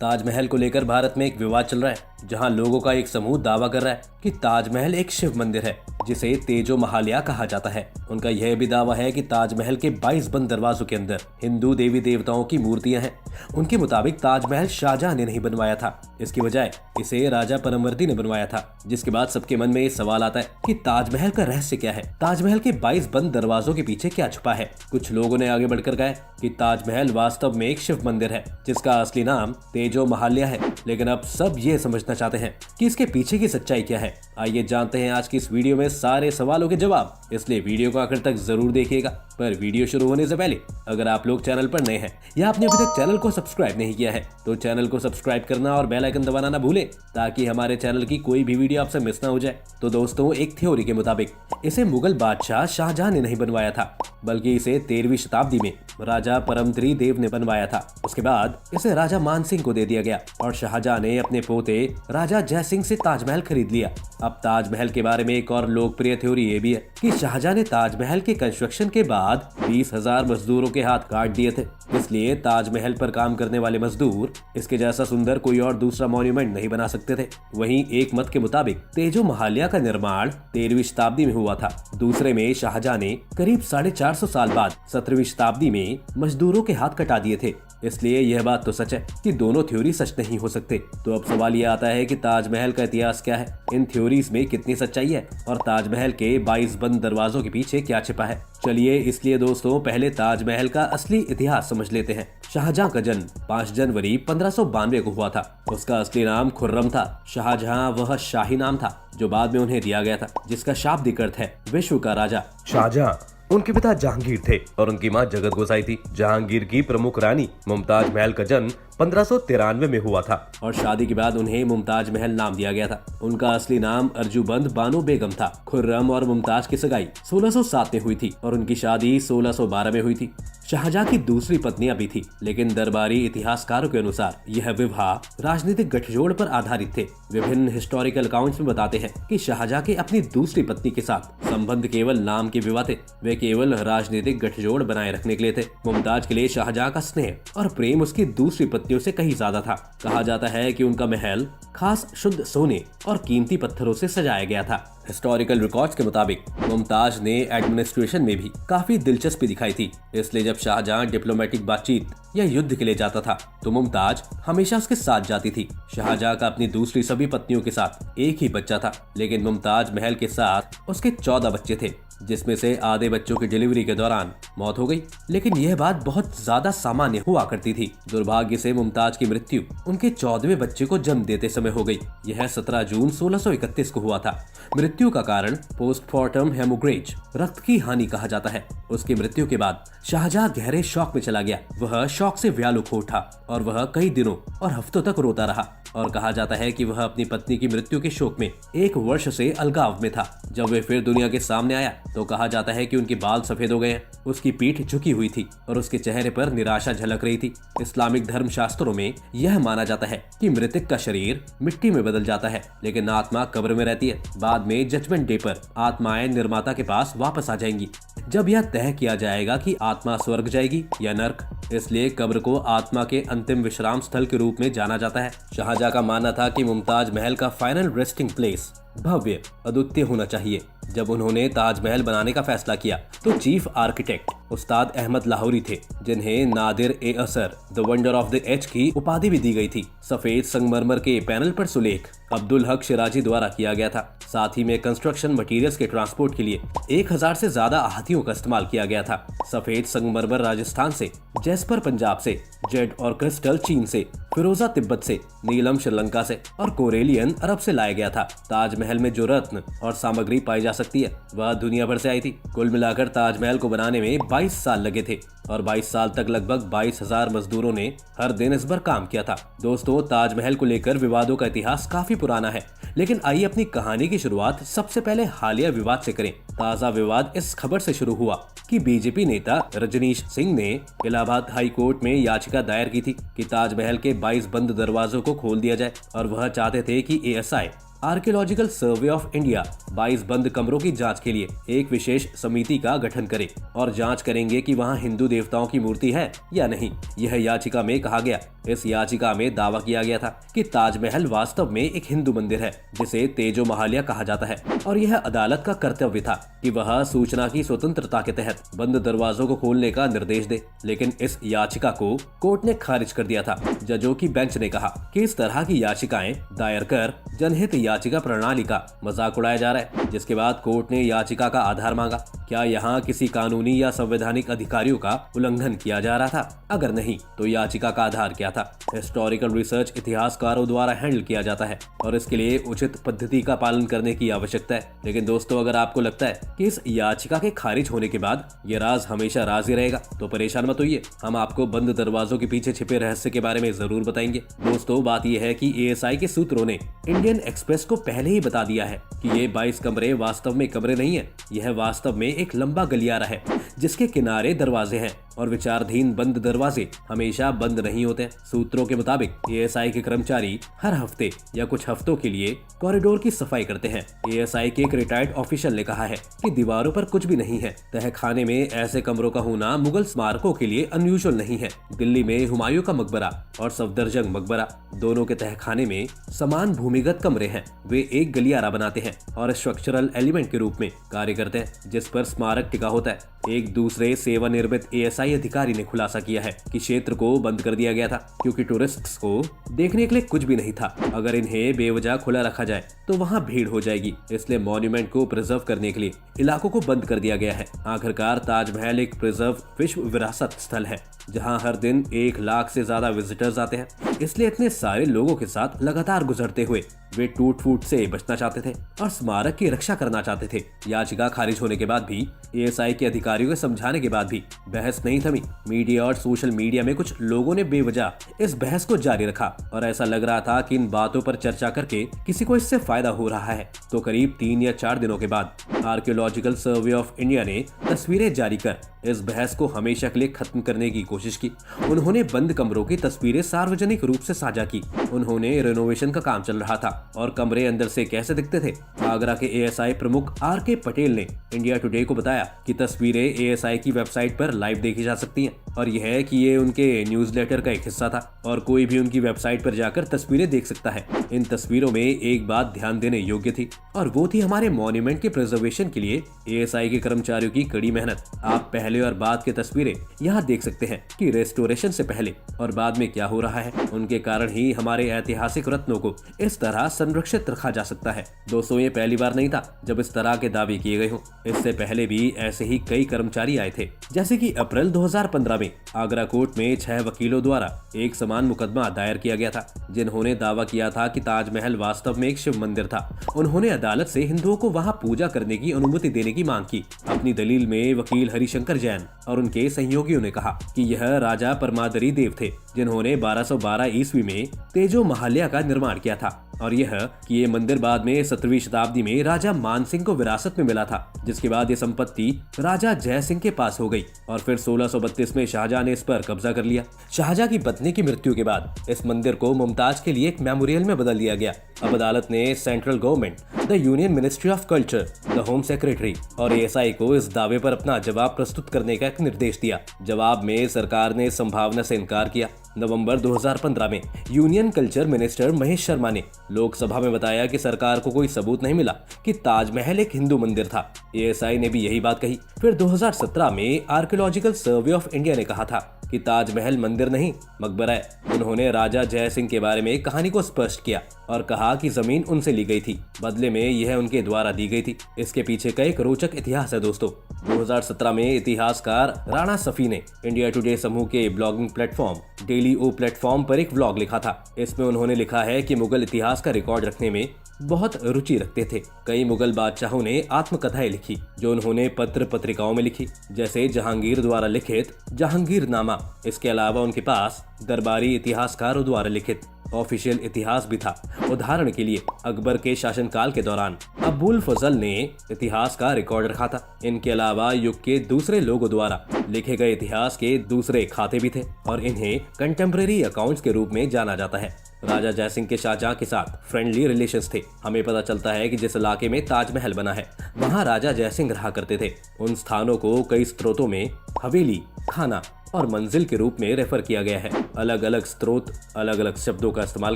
ताजमहल को लेकर भारत में एक विवाद चल रहा है, जहां लोगों का एक समूह दावा कर रहा है कि ताजमहल एक शिव मंदिर है जिसे तेजो महालया कहा जाता है। उनका यह भी दावा है कि ताजमहल के 22 बंद दरवाजों के अंदर हिंदू देवी देवताओं की मूर्तियां हैं। उनके मुताबिक ताजमहल शाहजहां ने नहीं बनवाया था, इसकी बजाय इसे राजा परमवर्ती ने बनवाया था। जिसके बाद सबके मन में ये सवाल आता है कि ताजमहल का रहस्य क्या है, ताजमहल के 22 बंद दरवाजों के पीछे क्या छुपा है। कुछ लोगों ने आगे बढ़कर कहा कि ताजमहल वास्तव में एक शिव मंदिर है जिसका असली नाम तेजो महालया है। लेकिन अब सब ये समझना चाहते हैं कि इसके पीछे की सच्चाई क्या है। आइए जानते हैं आज की इस वीडियो में सारे सवालों के जवाब, इसलिए वीडियो को आखिर तक जरूर देखिएगा। पर वीडियो शुरू होने से पहले अगर आप लोग चैनल पर नए हैं या आपने अभी तक चैनल को सब्सक्राइब नहीं किया है तो चैनल को सब्सक्राइब करना और बेल आइकन दबाना ना भूलें, ताकि हमारे चैनल की कोई भी वीडियो आपसे मिस ना हो जाए। तो दोस्तों, एक थ्योरी के मुताबिक इसे मुगल बादशाह शाहजहां ने नहीं बनवाया था, बल्कि इसे 13वीं शताब्दी में राजा परमत्री देव ने बनवाया था। उसके बाद इसे राजा मान सिंह को दे दिया गया और शाहजहां ने अपने पोते राजा जय सिंह से ताजमहल खरीद लिया। अब ताजमहल के बारे में एक और लोकप्रिय थ्योरी ये भी है कि शाहजहां ने ताजमहल के कंस्ट्रक्शन के बाद 20,000 मजदूरों के हाथ काट दिए थे, इसलिए ताजमहल पर काम करने वाले मजदूर इसके जैसा सुंदर कोई और दूसरा मॉन्यूमेंट नहीं बना सकते थे। वहीं एक मत के मुताबिक तेजो महालया का निर्माण 13वीं शताब्दी में हुआ था। दूसरे में शाहजहां ने करीब 450 साल बाद 17वीं शताब्दी में मजदूरों के हाथ कटा दिए थे। इसलिए यह बात तो सच है कि दोनों थ्योरी सच नहीं हो सकते। तो अब सवाल ये आता है कि ताजमहल का इतिहास क्या है, इन थ्योरीज में कितनी सच्चाई है और ताजमहल के 22 बंद दरवाजों के पीछे क्या छिपा है। चलिए इसलिए दोस्तों पहले ताजमहल का असली इतिहास समझ लेते हैं। शाहजहां का जन्म 5 जनवरी 1592 को हुआ था। उसका असली नाम खुर्रम था। शाहजहां वह शाही नाम था जो बाद में उन्हें दिया गया था, जिसका शाब्दिक अर्थ है विश्व का राजा। शाहजहां उनके पिता जहांगीर थे और उनकी मां जगत गोसाई थी। जहांगीर की प्रमुख रानी मुमताज महल का जन्म 1593 में हुआ था और शादी के बाद उन्हें मुमताज महल नाम दिया गया था। उनका असली नाम अर्जुबंद बानो बेगम था। खुर्रम और मुमताज की सगाई 1607 में हुई थी और उनकी शादी 1612 में हुई थी। शाहजहां की दूसरी पत्नियां भी थी, लेकिन दरबारी इतिहासकारों के अनुसार यह विवाह राजनीतिक गठजोड़ पर आधारित थे। विभिन्न हिस्टोरिकल अकाउंट्स में बताते हैं कि शाहजहां के अपनी दूसरी पत्नी के साथ संबंध केवल नाम के विवाह थे, वे केवल राजनीतिक गठजोड़ बनाए रखने के लिए थे। मुमताज के लिए शाहजहां का स्नेह और प्रेम उसकी दूसरी पत्नियों से कहीं ज्यादा था। कहा जाता है कि उनका महल खास शुद्ध सोने और कीमती पत्थरों से सजाया गया था। हिस्टोरिकल रिकॉर्ड्स के मुताबिक मुमताज ने एडमिनिस्ट्रेशन में भी काफी दिलचस्पी दिखाई थी, इसलिए जब शाहजहां डिप्लोमेटिक बातचीत या युद्ध के लिए जाता था तो मुमताज हमेशा उसके साथ जाती थी। शाहजहां का अपनी दूसरी सभी पत्नियों के साथ एक ही बच्चा था, लेकिन मुमताज महल के साथ उसके 14 बच्चे थे, जिसमें से आधे बच्चों की डिलीवरी के दौरान मौत हो गई। लेकिन यह बात बहुत ज्यादा सामान्य हुआ करती थी। दुर्भाग्य से मुमताज की मृत्यु उनके 14वें बच्चे को जन्म देते समय हो गई। यह 17 जून 1631 को हुआ था। मृत्यु का कारण पोस्टमार्टम हेमोग्रेज, रक्त की हानि कहा जाता है। उसकी मृत्यु के बाद शाहजहां गहरे शौक में चला गया। वह शौक से व्याकुल हो उठा और वह कई दिनों और हफ्तों तक रोता रहा और कहा जाता है कि वह अपनी पत्नी की मृत्यु के शोक में 1 वर्ष से अलगाव में था। जब वे फिर दुनिया के सामने आया तो कहा जाता है कि उनके बाल सफेद हो गए हैं, उसकी पीठ झुकी हुई थी और उसके चेहरे पर निराशा झलक रही थी। इस्लामिक धर्म शास्त्रों में यह माना जाता है कि मृतक का शरीर मिट्टी में बदल जाता है, लेकिन आत्मा कब्र में रहती है। बाद में जजमेंट डे पर आत्माएं निर्माता के पास वापस आ जाएंगी, जब यह तय किया जाएगा कि आत्मा स्वर्ग जाएगी या नर्क। इसलिए कब्र को आत्मा के अंतिम विश्राम स्थल के रूप में जाना जाता है। शाहजहां का मानना था कि मुमताज महल का फाइनल रेस्टिंग प्लेस भव्य अद्वितीय होना चाहिए। जब उन्होंने ताजमहल बनाने का फैसला किया तो चीफ आर्किटेक्ट उस्ताद अहमद लाहौरी थे, जिन्हें नादिर ए असर the wonder of the age की उपाधि भी दी गई थी। सफेद संगमरमर के पैनल पर सुलेख अब्दुल हक शिराजी द्वारा किया गया था। साथ ही में कंस्ट्रक्शन मटेरियल्स के ट्रांसपोर्ट के लिए 1000 से ज्यादा हाथियों का इस्तेमाल किया गया था। सफेद संगमरमर राजस्थान से, जैस्पर पंजाब से, जेड और क्रिस्टल चीन से, फिरोजा तिब्बत से, नीलम श्रीलंका से और कोरेलियन अरब से लाया गया था। ताजमहल में जो रत्न और सामग्री पाई जा सकती है वह दुनिया भर से आई थी। कुल मिलाकर ताजमहल को बनाने में 22 साल लगे थे और 22 साल तक लगभग 22,000 मजदूरों ने हर दिन इस पर काम किया था। दोस्तों, ताजमहल को लेकर विवादों का इतिहास काफी पुराना है, लेकिन आइए अपनी कहानी की शुरुआत सबसे पहले हालिया विवाद से करें। ताजा विवाद इस खबर से शुरू हुआ कि बीजेपी नेता रजनीश सिंह ने इलाहाबाद हाई कोर्ट में याचिका दायर की थी कि ताजमहल के 22 बंद दरवाजों को खोल दिया जाए और वह चाहते थे कि ASI archaeological survey of India 22 बंद कमरों की जांच के लिए एक विशेष समिति का गठन करे और जांच करेंगे कि वहां हिंदू देवताओं की मूर्ति है या नहीं। यह याचिका में कहा गया। इस याचिका में दावा किया गया था कि ताजमहल वास्तव में एक हिंदू मंदिर है जिसे तेजो महालिया कहा जाता है और यह अदालत का कर्तव्य था कि वह सूचना की स्वतंत्रता के तहत बंद दरवाजों को खोलने का निर्देश दे। लेकिन इस याचिका को कोर्ट ने खारिज कर दिया था। जजों की बेंच ने कहा कि इस तरह की याचिकाएं दायर कर जनहित याचिका प्रणाली का मजाक उड़ाया जा रहा है। जिसके बाद कोर्ट ने याचिका का आधार मांगा। क्या यहाँ किसी कानूनी या संवैधानिक अधिकारियों का उल्लंघन किया जा रहा था? अगर नहीं तो याचिका का आधार क्या था? हिस्टोरिकल रिसर्च इतिहासकारों द्वारा हैंडल किया जाता है और इसके लिए उचित पद्धति का पालन करने की आवश्यकता है। लेकिन दोस्तों, अगर आपको लगता है कि इस याचिका के खारिज होने के बाद ये राज हमेशा राज ही रहेगा तो परेशान मत होइए। हम आपको बंद दरवाजों के पीछे छिपे रहस्य के बारे में जरूर बताएंगे। दोस्तों, बात यह है कि एएसआई के सूत्रों ने इंडियन एक्सप्रेस को पहले ही बता दिया है कि ये 22 कमरे वास्तव में कमरे नहीं है। यह वास्तव में एक लंबा गलियारा है जिसके किनारे दरवाजे हैं और विचाराधीन बंद दरवाजे हमेशा बंद नहीं होते। सूत्रों के मुताबिक एएसआई के कर्मचारी हर हफ्ते या कुछ हफ्तों के लिए कॉरिडोर की सफाई करते हैं। एएसआई के एक रिटायर्ड ऑफिशियल ने कहा है कि दीवारों पर कुछ भी नहीं है। तहखाने में ऐसे कमरों का होना मुगल स्मारकों के लिए अनयूजुअल नहीं है। दिल्ली में हुमायूं का मकबरा और सफदरजंग मकबरा दोनों के तहखाने में समान भूमिगत कमरे हैं। वे एक गलियारा बनाते हैं और स्ट्रक्चरल एलिमेंट के रूप में कार्य करते हैं जिस पर स्मारक टिका होता है। एक दूसरे सेवानिवृत्त एएसआई अधिकारी ने खुलासा किया है कि क्षेत्र को बंद कर दिया गया था क्योंकि टूरिस्ट्स को देखने के लिए कुछ भी नहीं था। अगर इन्हें बेवजह खुला रखा जाए तो वहां भीड़ हो जाएगी, इसलिए मॉन्यूमेंट को प्रिजर्व करने के लिए इलाकों को बंद कर दिया गया है। आखिरकार ताजमहल एक प्रिजर्व विश्व विरासत स्थल है जहां हर दिन 1 लाख से ज्यादा विजिटर्स आते हैं। इसलिए इतने सारे लोगों के साथ लगातार गुजरते हुए वे टूट फूट से बचना चाहते थे और स्मारक की रक्षा करना चाहते थे। याचिका खारिज होने के बाद भी एएसआई के अधिकारियों के समझाने के बाद भी बहस नहीं थमी। मीडिया और सोशल मीडिया में कुछ लोगों ने बेवजह इस बहस को जारी रखा और ऐसा लग रहा था कि इन बातों पर चर्चा करके किसी को इससे फायदा हो रहा है। तो करीब 3 या 4 दिनों के बाद आर्कियोलॉजिकल सर्वे ऑफ इंडिया ने तस्वीरें जारी कर इस बहस को हमेशा के लिए खत्म करने की कोशिश की। उन्होंने बंद कमरों की तस्वीरें सार्वजनिक रूप से साझा की। उन्होंने रेनोवेशन का काम चल रहा था और कमरे अंदर से कैसे दिखते थे। आगरा के एएसआई प्रमुख आर.के. पटेल ने इंडिया टुडे को बताया कि तस्वीरें एएसआई की वेबसाइट पर लाइव देखी जा सकती हैं और यह है कि ये उनके न्यूज़लेटर का एक हिस्सा था और कोई भी उनकी वेबसाइट पर जाकर तस्वीरें देख सकता है। इन तस्वीरों में एक बात ध्यान देने योग्य थी और वो थी हमारे मॉन्यूमेंट के प्रिजर्वेशन के लिए एएसआई के कर्मचारियों की कड़ी मेहनत। आप पहले और बाद के तस्वीरें यहाँ देख सकते हैं कि रेस्टोरेशन से पहले और बाद में क्या हो रहा है। उनके कारण ही हमारे ऐतिहासिक रत्नों को इस तरह संरक्षित रखा जा सकता है। दोस्तों, ये पहली बार नहीं था जब इस तरह के दावे किए गए हों। इससे पहले भी ऐसे ही कई कर्मचारी आए थे। जैसे कि अप्रैल 2015 में आगरा कोर्ट में 6 वकीलों द्वारा एक समान मुकदमा दायर किया गया था जिन्होंने दावा किया था कि ताजमहल वास्तव में एक शिव मंदिर था। उन्होंने अदालत से हिंदुओं को वहां पूजा करने की अनुमति देने की मांग की। अपनी दलील में वकील हरिशंकर जैन और उनके सहयोगियों ने कहा कि यह राजा परमादरी देव थे जिन्होंने 1212 ईस्वी में तेजो महालिया का निर्माण किया था और यह कि ये मंदिर बाद में 17वीं शताब्दी में राजा मान सिंह को विरासत में मिला था, जिसके बाद ये संपत्ति राजा जय सिंह के पास हो गई और फिर 1632 में शाहजहां ने इस पर कब्जा कर लिया। शाहजहां की पत्नी की मृत्यु के बाद इस मंदिर को मुमताज के लिए एक मेमोरियल में बदल दिया गया। अब अदालत ने central government, the union ministry of culture, the home secretary और एएसआई को इस दावे पर अपना जवाब प्रस्तुत करने का एक निर्देश दिया। जवाब में सरकार ने संभावना से इनकार किया। नवंबर 2015 में union culture minister Mahesh Sharma ने लोकसभा में बताया कि सरकार को कोई सबूत नहीं मिला कि ताजमहल एक हिंदू मंदिर था। एएसआई ने भी यही बात कही। फिर 2017 में आर्कियोलॉजिकल सर्वे ऑफ इंडिया ने कहा था कि ताजमहल मंदिर नहीं मकबरा है। उन्होंने राजा जय सिंह के बारे में कहानी को स्पष्ट किया और कहा कि जमीन उनसे ली गई थी, बदले में यह उनके द्वारा दी गई थी। इसके पीछे का एक रोचक इतिहास है दोस्तों। 2017 में इतिहासकार राणा सफी ने इंडिया टुडे समूह के ब्लॉगिंग प्लेटफॉर्म डेली ओ प्लेटफॉर्म पर एक व्लॉग लिखा था। इसमें उन्होंने लिखा है कि मुगल इतिहास का रिकॉर्ड रखने में बहुत रुचि रखते थे। कई मुगल बादशाहों ने आत्मकथाएं लिखी जो उन्होंने पत्र पत्रिकाओं में लिखी, जैसे जहांगीर द्वारा लिखित जहांगीरनामा। इसके अलावा उनके पास दरबारी इतिहासकारों द्वारा लिखित ऑफिशियल इतिहास भी था। उदाहरण के लिए अकबर के शासनकाल के दौरान अबुल फजल ने इतिहास का रिकॉर्ड रखा था। इनके अलावा युग के दूसरे लोगों द्वारा लिखे गए इतिहास के दूसरे खाते भी थे और इन्हें कंटेम्परेरी अकाउंट्स के रूप में जाना जाता है। राजा जयसिंह के शाहजहां के साथ फ्रेंडली रिलेशंस थे। हमें पता चलता है कि जिस इलाके में ताजमहल बना है वहाँ राजा जयसिंह रहा करते थे। उन स्थानों को कई स्त्रोतों में हवेली, खाना और मंजिल के रूप में रेफर किया गया है। अलग अलग स्रोत अलग अलग शब्दों का इस्तेमाल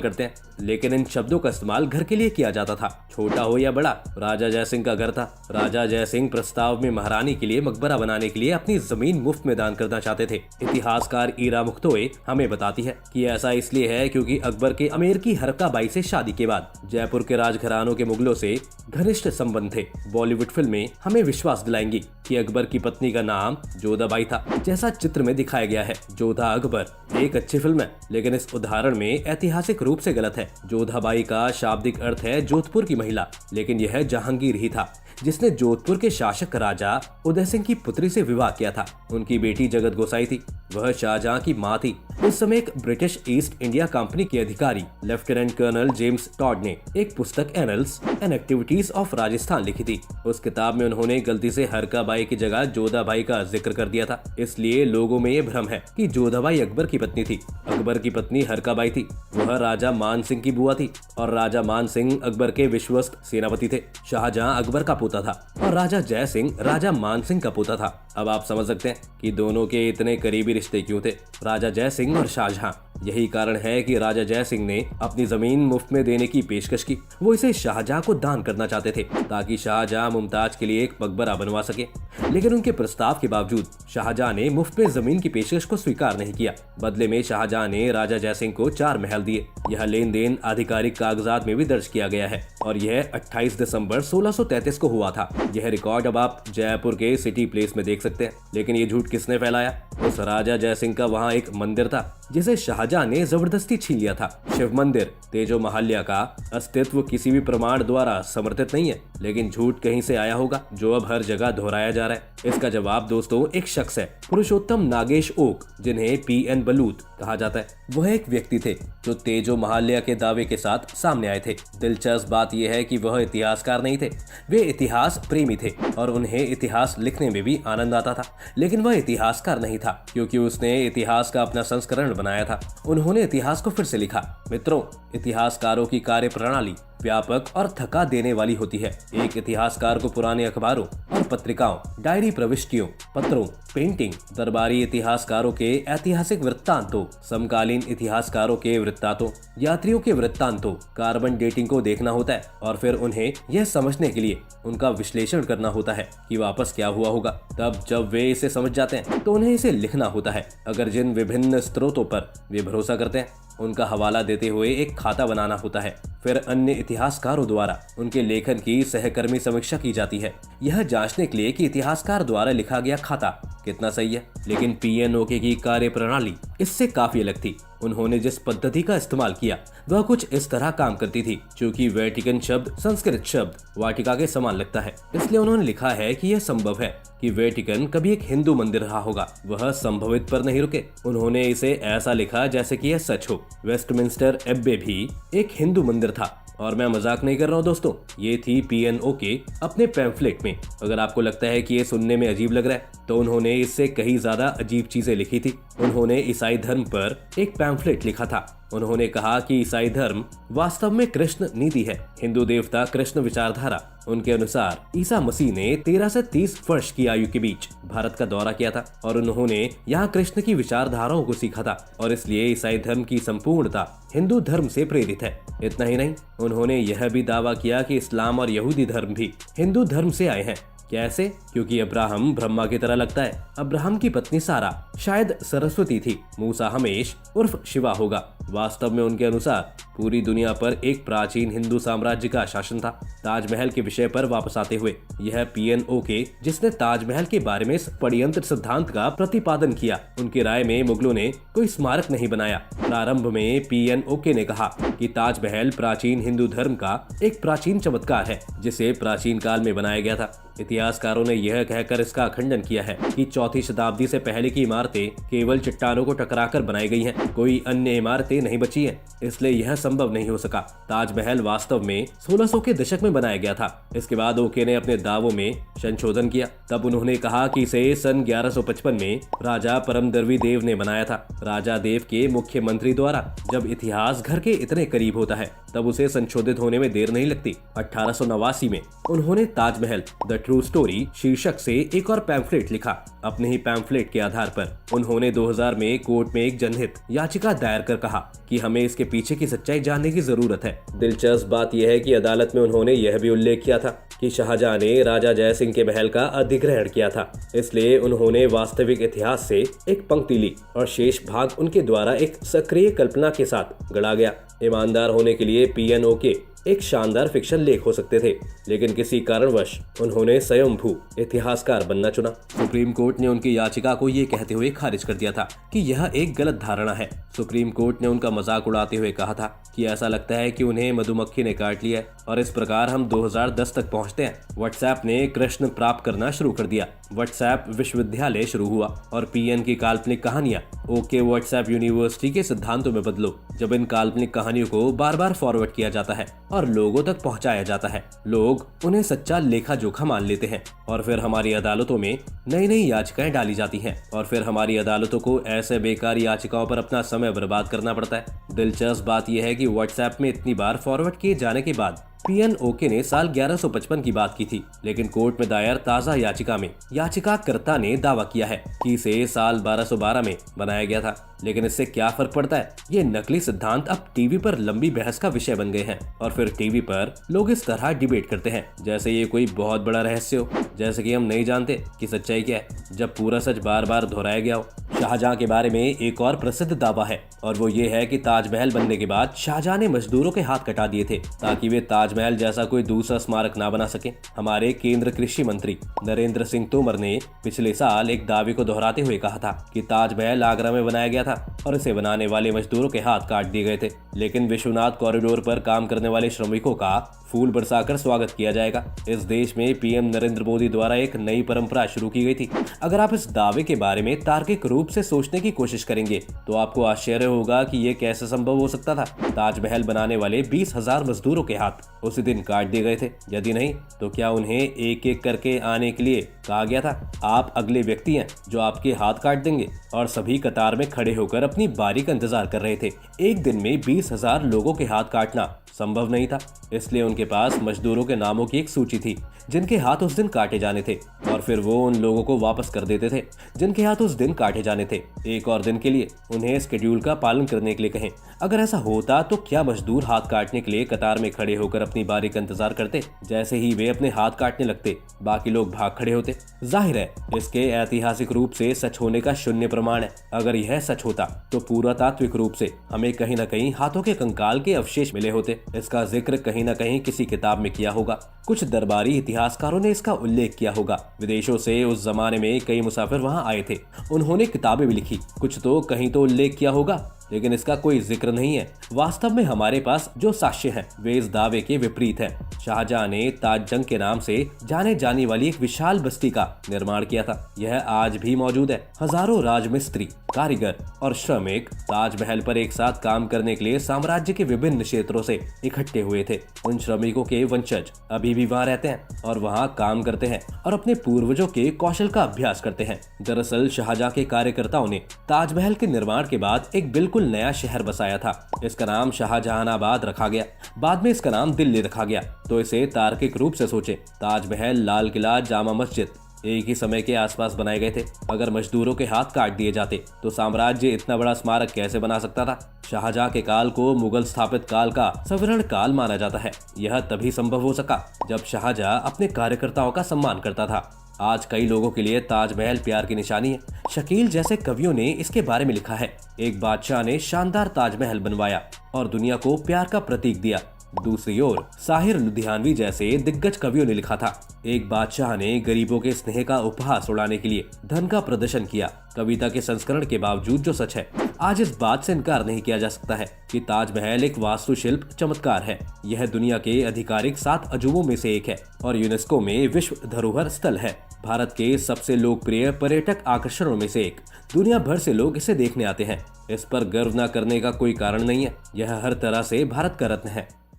करते हैं, लेकिन इन शब्दों का इस्तेमाल घर के लिए किया जाता था, छोटा हो या बड़ा। राजा जयसिंह का घर था। राजा जयसिंह प्रस्ताव में महारानी के लिए मकबरा बनाने के लिए अपनी जमीन मुफ्त में दान करना चाहते थे। इतिहासकार ईरा मुख्तोए हमें बताती है कि ऐसा इसलिए है क्योंकि अकबर के अमेर की हरका बाई से शादी के बाद जयपुर के राजघरानों के मुगलों से घनिष्ठ संबंध थे। बॉलीवुड फिल्में हमें विश्वास दिलाएंगी कि अकबर की पत्नी का नाम जोधाबाई था, जैसा चित्र में दिखाया गया है। जोधा अकबर एक अच्छी फिल्म है, लेकिन इस उदाहरण में ऐतिहासिक रूप से गलत है। जोधाबाई का शाब्दिक अर्थ है जोधपुर की महिला, लेकिन यह जहांगीर ही था जिसने जोधपुर के शासक राजा उदय सिंह की पुत्री से विवाह किया था। उनकी बेटी जगत गोसाई थी, वह शाहजहां की मां थी। उस समय एक ब्रिटिश ईस्ट इंडिया कंपनी के अधिकारी लेफ्टिनेंट कर्नल जेम्स टॉड ने एक पुस्तक annuls and activities of Rajasthan लिखी थी। उस किताब में उन्होंने गलती से हरकाबाई की जगह जोधाबाई का जिक्र कर दिया था, इसलिए लोगों में ये भ्रम है कि जोधाबाई अकबर की पत्नी थी। अकबर की पत्नी हरकाबाई थी, वह राजा मान सिंह की बुआ थी और राजा मान सिंह अकबर के विश्वस्त सेनापति थे। शाहजहां अकबर का पोता था और राजा जय सिंह राजा मान सिंह का पोता था। अब आप समझ सकते हैं कि दोनों के इतने करीबी रिश्ते क्यों थे, राजा जय सिंह और शाहजहां। यही कारण है कि राजा जय सिंह ने अपनी जमीन मुफ्त में देने की पेशकश की। वो इसे शाहजहां को दान करना चाहते थे ताकि शाहजहां मुमताज के लिए एक मकबरा बनवा सके, लेकिन उनके प्रस्ताव के बावजूद शाहजहां ने मुफ्त में जमीन की पेशकश को स्वीकार नहीं किया। बदले में शाहजहां ने राजा जय सिंह को 4 महल दिए। यह लेन देन आधिकारिक कागजात में भी दर्ज किया गया है और यह 28 दिसंबर 1633 को हुआ था। यह रिकॉर्ड अब आप जयपुर के सिटी प्लेस में देख सकते हैं। लेकिन ये झूठ किसने फैलाया? उस राजा जय सिंह का वहाँ एक मंदिर था जिसे शाहजहां ने जबरदस्ती छीन लिया था। शिव मंदिर तेजो महाल्या का अस्तित्व किसी भी प्रमाण द्वारा समर्थित नहीं है, लेकिन झूठ कहीं से आया होगा जो अब हर जगह दोहराया जा रहा है। इसका जवाब दोस्तों एक शख्स है, पुरुषोत्तम नागेश ओक, जिन्हें पीएन बलूत कहा जाता है। वह एक व्यक्ति थे जो तेजो महाल्या के दावे के साथ सामने आए थे। दिलचस्प बात यह है कि वह इतिहासकार नहीं थे, वे इतिहास प्रेमी थे और उन्हें इतिहास लिखने में भी आनंद आता था। लेकिन वह इतिहासकार नहीं था क्योंकि उसने इतिहास का अपना संस्करण बनाया था। उन्होंने इतिहास को फिर से लिखा। मित्रों, इतिहासकारों की कार्य प्रणाली व्यापक और थका देने वाली होती है। एक इतिहासकार को पुराने अखबारों और पत्रिकाओं, डायरी प्रविष्टियों, पत्रों, पेंटिंग, दरबारी इतिहासकारों के ऐतिहासिक वृत्तांतों, समकालीन इतिहासकारों के वृत्तांतों, यात्रियों के वृत्तांतों, कार्बन डेटिंग को देखना होता है और फिर उन्हें यह समझने के लिए उनका विश्लेषण करना होता है कि वापस क्या हुआ होगा। तब जब वे इसे समझ जाते हैं तो उन्हें इसे लिखना होता है। अगर जिन विभिन्न स्रोतों पर वे भरोसा करते हैं उनका हवाला देते हुए एक खाता बनाना होता है। फिर अन्य इतिहासकारों द्वारा उनके लेखन की सहकर्मी समीक्षा की जाती है, यह जांचने के लिए कि इतिहासकार द्वारा लिखा गया खाता कितना सही है। लेकिन पीएनओके की कार्य प्रणाली इससे काफी अलग थी। उन्होंने जिस पद्धति का इस्तेमाल किया वह कुछ इस तरह काम करती थी। क्योंकि वेटिकन शब्द संस्कृत शब्द वाटिका के समान लगता है, इसलिए उन्होंने लिखा है कि यह संभव है कि वेटिकन कभी एक हिंदू मंदिर रहा होगा। वह संभवित पर नहीं रुके, उन्होंने इसे ऐसा लिखा जैसे कि यह सच हो। वेस्टमिंस्टर एब्बे भी एक हिंदू मंदिर था और मैं मजाक नहीं कर रहा हूँ दोस्तों। ये थी पीएनओके अपने पैम्फलेट में। अगर आपको लगता है कि ये सुनने में अजीब लग रहा है तो उन्होंने इससे कहीं ज्यादा अजीब चीजें लिखी थी। उन्होंने ईसाई धर्म पर एक पैम्फलेट लिखा था। उन्होंने कहा कि ईसाई धर्म वास्तव में कृष्ण नीति है, हिंदू देवता कृष्ण विचारधारा। उनके अनुसार ईसा मसीह ने 13 से 30 वर्ष की आयु के बीच भारत का दौरा किया था और उन्होंने यहाँ कृष्ण की विचारधाराओं को सीखा था और इसलिए ईसाई धर्म की संपूर्णता हिंदू धर्म से प्रेरित है। इतना ही नहीं, उन्होंने यह भी दावा किया कि इस्लाम और यहूदी धर्म भी हिंदू धर्म से आए हैं। कैसे? क्योंकि अब्राहम ब्रह्मा की तरह लगता है। अब्राहम की पत्नी सारा शायद सरस्वती थी। मूसा हमेश उर्फ शिवा होगा। वास्तव में उनके अनुसार पूरी दुनिया पर एक प्राचीन हिंदू साम्राज्य का शासन था। ताजमहल के विषय पर वापस आते हुए, यह पीएनओके जिसने ताजमहल के बारे में षड्यंत्र सिद्धांत का प्रतिपादन किया, उनकी राय में मुगलों ने कोई स्मारक नहीं बनाया। प्रारंभ में पीएनओके ने कहा कि ताजमहल प्राचीन हिंदू धर्म का एक प्राचीन चमत्कार है जिसे प्राचीन काल में बनाया गया था। इतिहासकारों ने यह कहकर इसका खंडन किया है कि 4वीं शताब्दी से पहले की इमारतें केवल चट्टानों को टकराकर बनाई गई हैं, कोई अन्य इमारतें नहीं बची हैं। इसलिए यह संभव नहीं हो सका। ताजमहल वास्तव में 1600 के दशक में बनाया गया था। इसके बाद ओके ने अपने दावों में संशोधन किया। तब उन्होंने कहा कि इसे सन 1155 में राजा परमदरवी देव ने बनाया था, राजा देव के मुख्यमंत्री द्वारा। जब इतिहास घर के इतने करीब होता है तब उसे संशोधित होने में देर नहीं लगती। 1889 में उन्होंने ताजमहल द ट्रू स्टोरी शीर्षक से एक और पैम्फलेट लिखा। अपने ही पैम्फलेट के आधार पर उन्होंने 2000 में कोर्ट में एक जनहित याचिका दायर कर कहा कि हमें इसके पीछे की सच्चाई जानने की जरूरत है। दिलचस्प बात यह है कि अदालत में उन्होंने यह भी उल्लेख किया था कि शाहजहां ने राजा जय सिंह के महल का अधिग्रहण किया था, इसलिए उन्होंने वास्तविक इतिहास से एक पंक्ति ली और शेष भाग उनके द्वारा एक सक्रिय कल्पना के साथ गढ़ा गया। ईमानदार होने के लिए पीएनओ के एक शानदार फिक्शन लेख हो सकते थे, लेकिन किसी कारणवश उन्होंने स्वयंभू इतिहासकार बनना चुना। सुप्रीम कोर्ट ने उनकी याचिका को ये कहते हुए खारिज कर दिया था कि यह एक गलत धारणा है। सुप्रीम कोर्ट ने उनका मजाक उड़ाते हुए कहा था कि ऐसा लगता है कि उन्हें मधुमक्खी ने काट लिया है और इस प्रकार हम 2010 तक पहुंचते हैं। व्हाट्सएप ने कृष्ण प्राप्त करना शुरू कर दिया। व्हाट्सएप विश्वविद्यालय शुरू हुआ और पीएन की काल्पनिक कहानियां ओके व्हाट्सएप यूनिवर्सिटी के सिद्धांतों में बदलो। जब इन काल्पनिक कहानियों को बार बार फॉरवर्ड किया जाता है और लोगों तक पहुंचाया जाता है, लोग उन्हें सच्चा लेखा जोखा मान लेते हैं और फिर हमारी अदालतों में नई नई याचिकाएं डाली जाती हैं और फिर हमारी अदालतों को ऐसे बेकार याचिकाओं पर अपना समय बर्बाद करना पड़ता है। दिलचस्प बात यह है कि व्हाट्सएप में इतनी बार फॉरवर्ड किए जाने के बाद पीएनओके ने साल 1155 की बात की थी, लेकिन कोर्ट में दायर ताजा याचिका में याचिकाकर्ता ने दावा किया है कि इसे साल 1212 में बनाया गया था। लेकिन इससे क्या फर्क पड़ता है? ये नकली सिद्धांत अब टीवी पर लंबी बहस का विषय बन गए हैं और फिर टीवी पर लोग इस तरह डिबेट करते हैं जैसे ये कोई बहुत बड़ा रहस्य हो, जैसे कि हम नहीं जानते कि सच्चाई क्या है, जब पूरा सच बार बार दोहराया गया हो। शाहजहां के बारे में एक और प्रसिद्ध दावा है और वो ये है कि ताजमहल बनने के बाद शाहजहां ने मजदूरों के हाथ कटा दिए थे ताकि वे ताजमहल जैसा कोई दूसरा स्मारक ना बना सके। हमारे केंद्र कृषि मंत्री नरेंद्र सिंह तोमर ने पिछले साल एक दावे को दोहराते हुए कहा था कि ताजमहल आगरा में बनाया गया था और इसे बनाने वाले मजदूरों के हाथ काट दिए गए थे, लेकिन विश्वनाथ कॉरिडोर पर काम करने वाले श्रमिकों का फूल बरसाकर स्वागत किया जाएगा। इस देश में पीएम नरेंद्र मोदी द्वारा एक नई परंपरा शुरू की गई थी। अगर आप इस दावे के बारे में तार्किक रूप से सोचने की कोशिश करेंगे तो आपको आश्चर्य होगा कि ये कैसे संभव हो सकता था। ताजमहल बनाने वाले 20,000 मजदूरों के हाथ उसी दिन काट दिए गए थे। यदि नहीं तो क्या उन्हें एक एक करके आने के लिए कहा गया था? आप अगले व्यक्ति हैं जो आपके हाथ काट देंगे और सभी कतार में खड़े होकर अपनी बारी का इंतजार कर रहे थे। एक दिन में 20,000 लोगों के हाथ काटना संभव नहीं था, इसलिए उनके पास मजदूरों के नामों की एक सूची थी जिनके हाथ उस दिन काटे जाने थे और फिर वो उन लोगों को वापस कर देते थे जिनके हाथ उस दिन काटे जाने थे। एक और दिन के लिए उन्हें स्केड्यूल का पालन करने के लिए कहें। अगर ऐसा होता तो क्या मजदूर हाथ काटने के लिए कतार में खड़े होकर अपनी बारी का इंतजार करते? जैसे ही वे अपने हाथ काटने लगते बाकी लोग भाग खड़े होते। जाहिर है इसके ऐतिहासिक रूप से सच होने का शून्य प्रमाण है। अगर यह सच होता तो पुरातात्विक रूप से हमें कहीं न कहीं हाथों के कंकाल के अवशेष मिले होते। इसका जिक्र कहीं न कहीं किसी किताब में किया होगा। कुछ दरबारी इतिहासकारों ने इसका उल्लेख किया होगा। विदेशों से उस जमाने में कई मुसाफिर वहां आए थे, उन्होंने किताबें भी लिखी। कुछ तो कहीं तो उल्लेख किया होगा, लेकिन इसका कोई जिक्र नहीं है। वास्तव में हमारे पास जो साक्ष्य हैं वे इस दावे के विपरीत हैं। शाहजहां ने ताजजंग के नाम से जाने जाने वाली एक विशाल बस्ती का निर्माण किया था। यह आज भी मौजूद है। हजारों राजमिस्त्री, कारीगर और श्रमिक ताजमहल पर एक साथ काम करने के लिए साम्राज्य के विभिन्न क्षेत्रों से इकट्ठे हुए थे। उन श्रमिकों के वंशज अभी भी वहां रहते हैं और वहां काम करते हैं और अपने पूर्वजों के कौशल का अभ्यास करते हैं। दरअसल शाहजहां के कार्यकर्ताओं ने ताजमहल के निर्माण के बाद एक बिल्कुल नया शहर बसाया था। इसका नाम शाहजहानाबाद रखा गया। बाद में इसका नाम दिल्ली रखा गया। तो इसे तार्किक रूप से सोचें, ताजमहल, लाल किला, जामा मस्जिद एक ही समय के आसपास बनाए गए थे। अगर मजदूरों के हाथ काट दिए जाते तो साम्राज्य इतना बड़ा स्मारक कैसे बना सकता था? शाहजहां के काल को मुगल स्थापित काल का स्वर्ण काल माना जाता है। यह तभी संभव हो सका जब शाहजहां अपने कार्यकर्ताओं का सम्मान करता था। आज कई लोगों के लिए ताजमहल प्यार की निशानी है। शकील जैसे कवियों ने इसके बारे में लिखा है। एक बादशाह ने शानदार ताजमहल बनवाया और दुनिया को प्यार का प्रतीक दिया। दूसरी ओर साहिर लुधियानवी जैसे दिग्गज कवियों ने लिखा था, एक बादशाह ने गरीबों के स्नेह का उपहास उड़ाने के लिए धन का प्रदर्शन किया। कविता के संस्करण के बावजूद जो सच है, आज इस बात से इनकार नहीं किया जा सकता है कि ताजमहल एक वास्तुशिल्प चमत्कार है। यह दुनिया के आधिकारिक 7 अजूबों में से एक है और यूनेस्को में विश्व धरोहर स्थल है। भारत के सबसे लोकप्रिय पर्यटक आकर्षणों में से एक। दुनिया भर से लोग इसे देखने आते हैं। इस पर गर्व न करने का कोई कारण नहीं है। यह हर तरह से भारत का रत्न है।